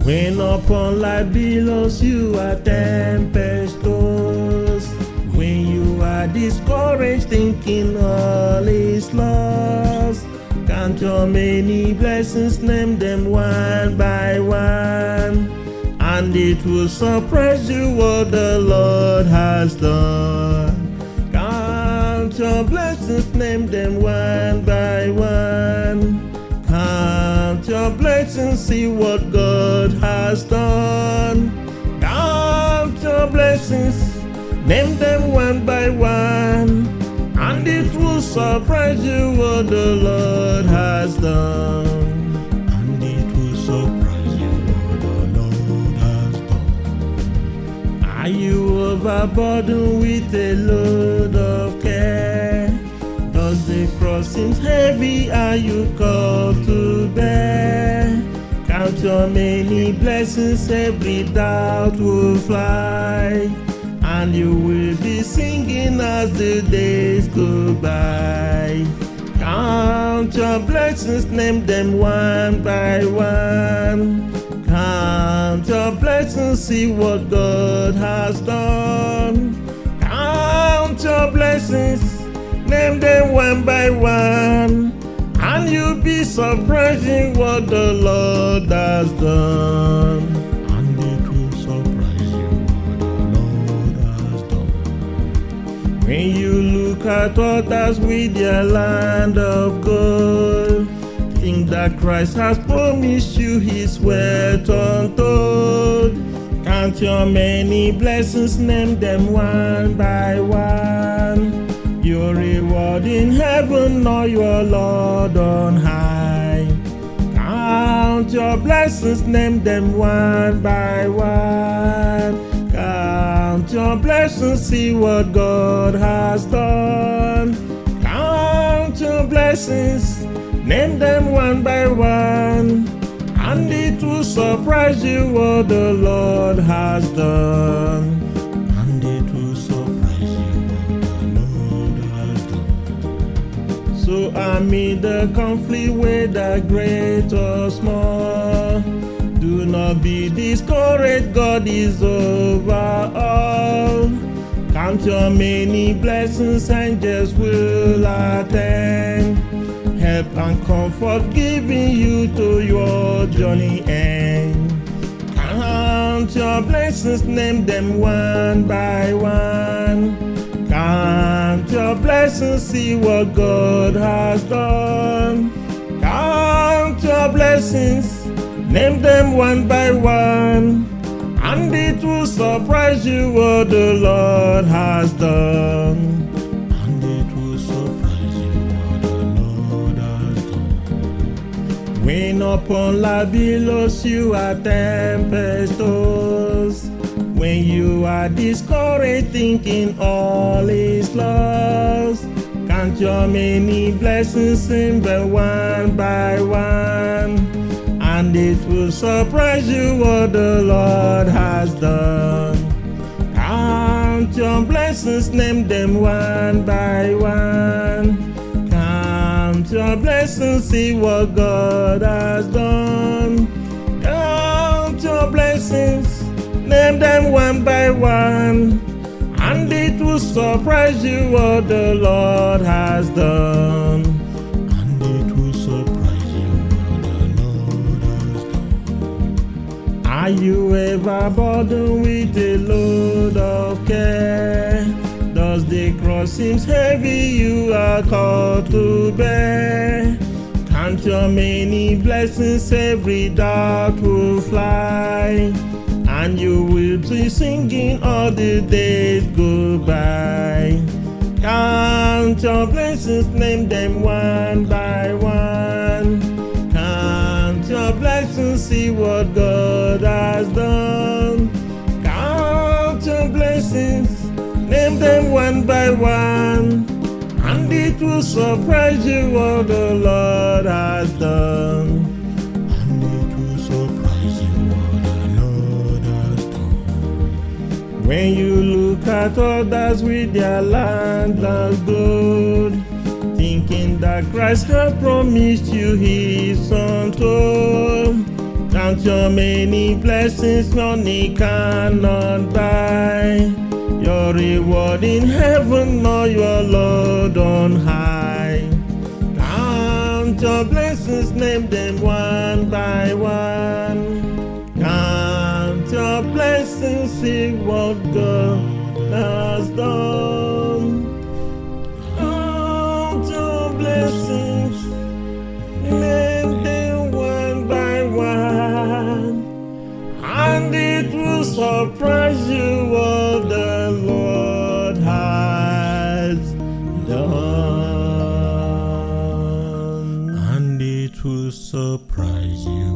When upon like billows you are tempestuous, when you are discouraged thinking all is lost, count your many blessings, name them one by one, and it will surprise you what the Lord has done. Count your blessings, name them one by one. Count your blessings, see what God has done. Count your blessings, name them one by one, and it will surprise you what the Lord has done. And it will surprise you what the Lord has done. Are you overburdened with a load of care? Does the cross seem heavy? Are you called to bear? Count your many blessings, every doubt will fly, and you will be singing as the days go by. Count your blessings, name them one by one. Count your blessings, see what God has done. Count your blessings, name them one by one, and you'll be surprising what the Lord has done. And it will surprise you what the Lord has done. When you look at others with their land of gold, think that Christ has promised you his wealth untold. Count your many blessings, name them one by one. Your reward in heaven or your Lord on high. Count your blessings, name them one by one. Count your blessings, see what God has done. Count your blessings, name them one by one, and it will surprise you what the Lord has done. And it will surprise you what the Lord has done. So amid the conflict, whether great or small, do not be discouraged, God is over all. Count your many blessings, angels will attend, help and comfort giving you to your journey end. Count your blessings, name them one by one. Count your blessings, see what God has done. Count your blessings, name them one by one, and it will surprise you what the Lord has done. And it will surprise you what the Lord has done. When upon la billows you are tempestuous, when you are discouraged thinking all is lost, count your many blessings, sing them one by one, and it will surprise you what the Lord has done. Count your blessings, name them one by one. Count your blessings, see what God has done. Count your blessings, name them one by one, and it will surprise you what the Lord has done. And it will surprise you what the Lord has done. Are you ever burdened with a load of care? Does the cross seem heavy you are called to bear? Count your many blessings, every doubt will fly, and you will be singing all the days go by. Count your blessings, name them one by one. Count your blessings, see what God has done. Count your blessings, name them one by one, and it will surprise you what the Lord has done. And it will surprise you what the Lord has done. When you look at others with their land of gold, thinking that Christ has promised you his untold, Count your many blessings money cannot buy. Your reward in heaven or your Lord on high. Count your blessings, name them one by one. Count your blessings, see what God has done. Count your blessings, name them one by one, and it will surprise you what the Lord has done. And it will surprise you